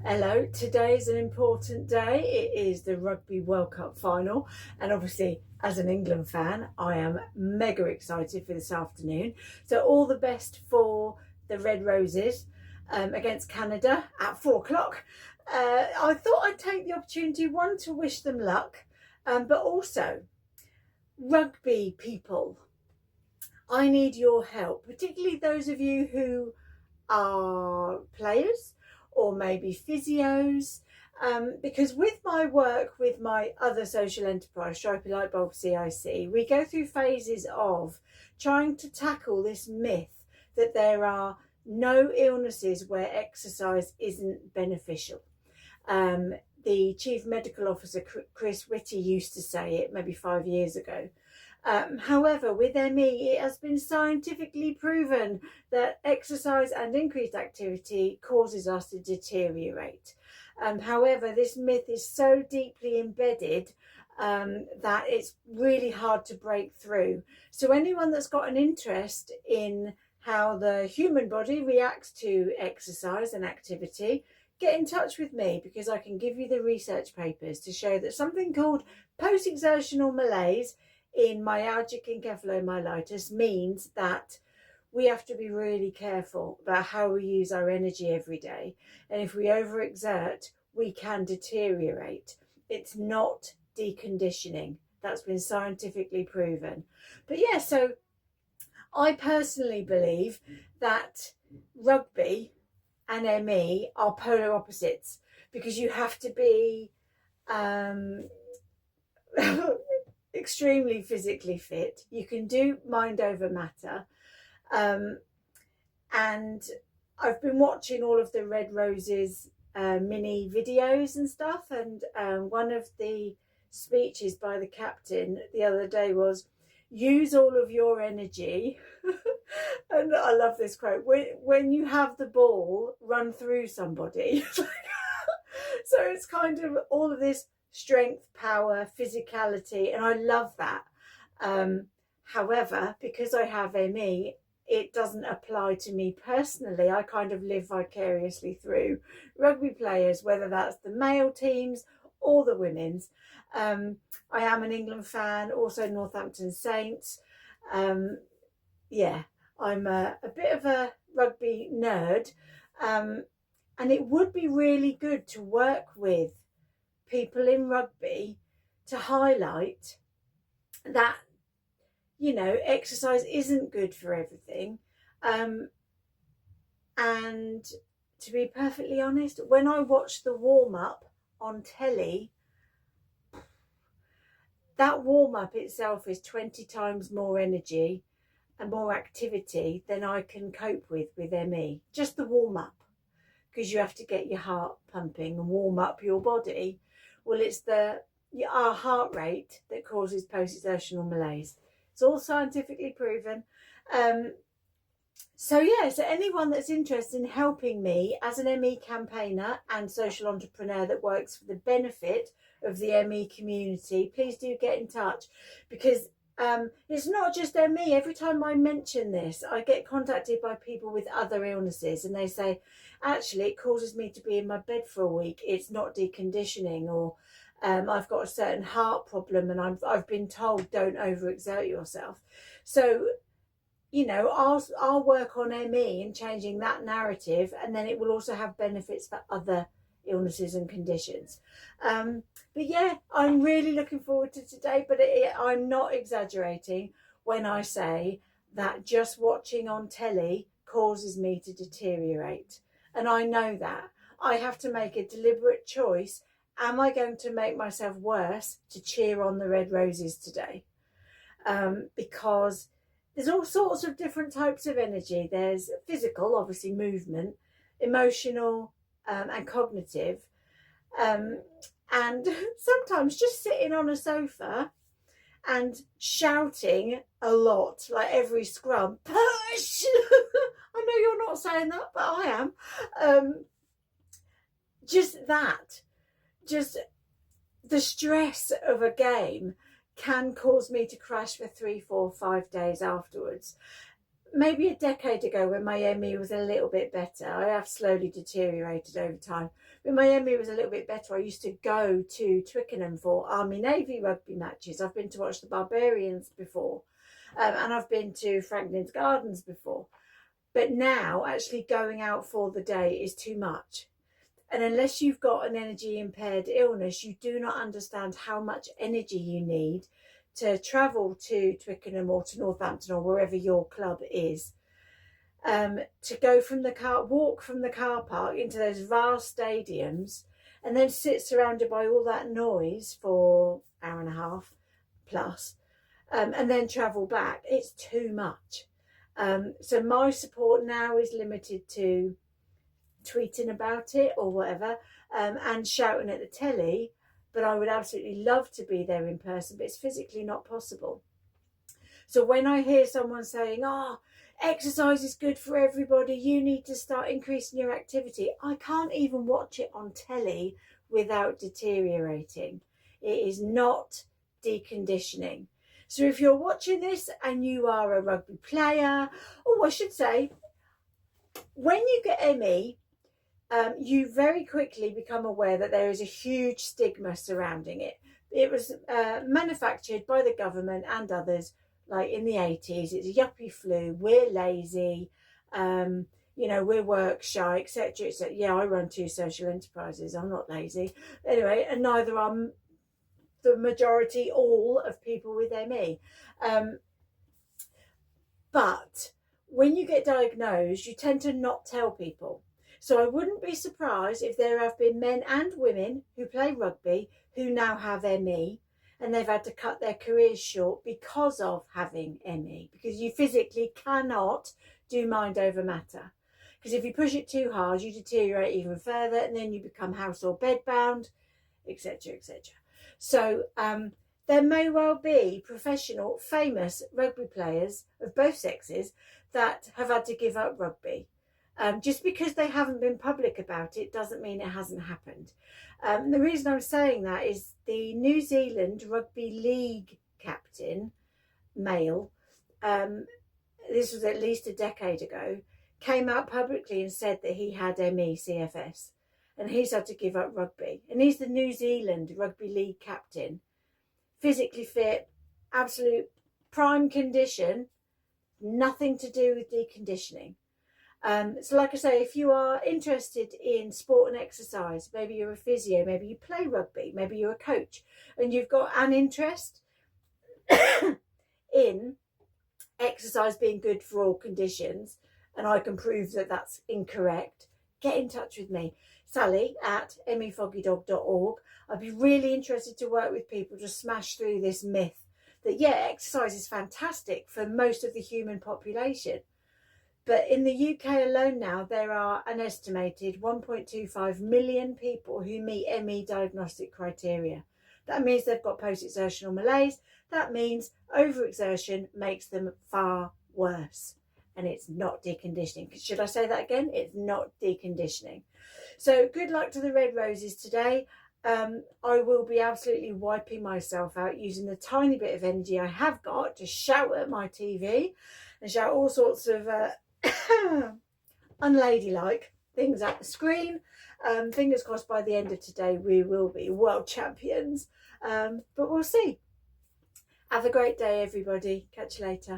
Hello, today is an important day. It is the Rugby World Cup final, and obviously, as an England fan, I am mega excited for this afternoon. So, all the best for the Red Roses against Canada at 4 o'clock. I thought I'd take the opportunity, one, to wish them luck, but also, rugby people, I need your help, particularly those of you who are players or maybe physios. Because with my work with my other social enterprise, Stripey Lightbulb CIC, we go through phases of trying to tackle this myth that there are no illnesses where exercise isn't beneficial. The Chief Medical Officer, Chris Whitty, used to say it maybe 5 years ago. However, with ME, it has been scientifically proven that exercise and increased activity causes us to deteriorate. However, this myth is so deeply embedded that it's really hard to break through. So anyone that's got an interest in how the human body reacts to exercise and activity, get in touch with me, because I can give you the research papers to show that something called post-exertional malaise in myalgic encephalomyelitis means that we have to be really careful about how we use our energy every day. And if we overexert, we can deteriorate. It's not deconditioning. That's been scientifically proven. But yeah, so I personally believe that rugby and ME are polar opposites, because you have to be extremely physically fit. You can do mind over matter. And I've been watching all of the Red Roses mini videos and stuff, and one of the speeches by the captain the other day was, use all of your energy. And I love this quote, when you have the ball, run through somebody. So it's kind of all of this strength, power, physicality, and I love that. However, because I have ME, it doesn't apply to me personally. I kind of live vicariously through rugby players, whether that's the male teams or the women's. I am an England fan, also Northampton Saints. Yeah, I'm a bit of a rugby nerd, and it would be really good to work with people in rugby to highlight that, you know, exercise isn't good for everything. And to be perfectly honest, when I watch the warm-up on telly, that warm-up itself is 20 times more energy and more activity than I can cope with ME. Just the warm-up, because you have to get your heart pumping and warm up your body. Well, it's our heart rate that causes post-exertional malaise. It's all scientifically proven. So anyone that's interested in helping me as an ME campaigner and social entrepreneur that works for the benefit of the ME community, please do get in touch, because it's not just ME. Every time I mention this, I get contacted by people with other illnesses, and they say, actually, it causes me to be in my bed for a week. It's not deconditioning, or I've got a certain heart problem and I've been told don't overexert yourself. So, you know, I'll work on ME and changing that narrative, and then it will also have benefits for other illnesses and conditions. But yeah, I'm really looking forward to today, but I'm not exaggerating when I say that just watching on telly causes me to deteriorate. And I know that. I have to make a deliberate choice. Am I going to make myself worse to cheer on the Red Roses today? Because there's all sorts of different types of energy. There's physical, obviously movement, emotional, and cognitive. And sometimes just sitting on a sofa and shouting a lot, like every scrum, push! I know you're not saying that, but I am. Just the stress of a game can cause me to crash for 3, 4, 5 days afterwards. maybe a decade ago when my ME was a little bit better. I have slowly deteriorated over time. When my ME was a little bit better, I used to go to Twickenham for Army Navy rugby matches. I've been to watch the Barbarians before, and I've been to Franklin's Gardens before. But now actually going out for the day is too much. And unless you've got an energy impaired illness, you do not understand how much energy you need to travel to Twickenham or to Northampton or wherever your club is, to go from the car, walk from the car park into those vast stadiums and then sit surrounded by all that noise for an hour and a half plus, and then travel back. It's too much. So my support now is limited to tweeting about it or whatever, and shouting at the telly, but I would absolutely love to be there in person, but it's physically not possible. So when I hear someone saying, oh, exercise is good for everybody, you need to start increasing your activity, I can't even watch it on telly without deteriorating. It is not deconditioning. So if you're watching this and you are a rugby player, or I should say, when you get ME, you very quickly become aware that there is a huge stigma surrounding it. It was manufactured by the government and others, like in the 80s. It's a yuppie flu, we're lazy, we're work shy, etc. Yeah, I run 2 social enterprises, I'm not lazy. Anyway, and neither are the majority, all of people with ME. But when you get diagnosed, you tend to not tell people. So I wouldn't be surprised if there have been men and women who play rugby who now have ME, and they've had to cut their careers short because of having ME, because you physically cannot do mind over matter. Because if you push it too hard, you deteriorate even further, and then you become house or bed bound, etc., etc. So there may well be professional, famous rugby players of both sexes that have had to give up rugby. Just because they haven't been public about it doesn't mean it hasn't happened. The reason I'm saying that is the New Zealand Rugby League captain, male, this was at least a decade ago, came out publicly and said that he had ME CFS and he's had to give up rugby. And he's the New Zealand Rugby League captain, physically fit, absolute prime condition, nothing to do with deconditioning. So like I say, if you are interested in sport and exercise, maybe you're a physio, maybe you play rugby, maybe you're a coach, and you've got an interest in exercise being good for all conditions, and I can prove that that's incorrect, get in touch with me, Sally at emmyfoggydog.org. I'd be really interested to work with people to smash through this myth that, yeah, exercise is fantastic for most of the human population. But in the UK alone now, there are an estimated 1.25 million people who meet ME diagnostic criteria. That means they've got post-exertional malaise. That means overexertion makes them far worse. And it's not deconditioning. Should I say that again? It's not deconditioning. So good luck to the Red Roses today. I will be absolutely wiping myself out using the tiny bit of energy I have got to shout at my TV and shout all sorts of unladylike things at the screen. Fingers crossed by the end of today we will be world champions, but we'll see. Have a great day, everybody. Catch you later.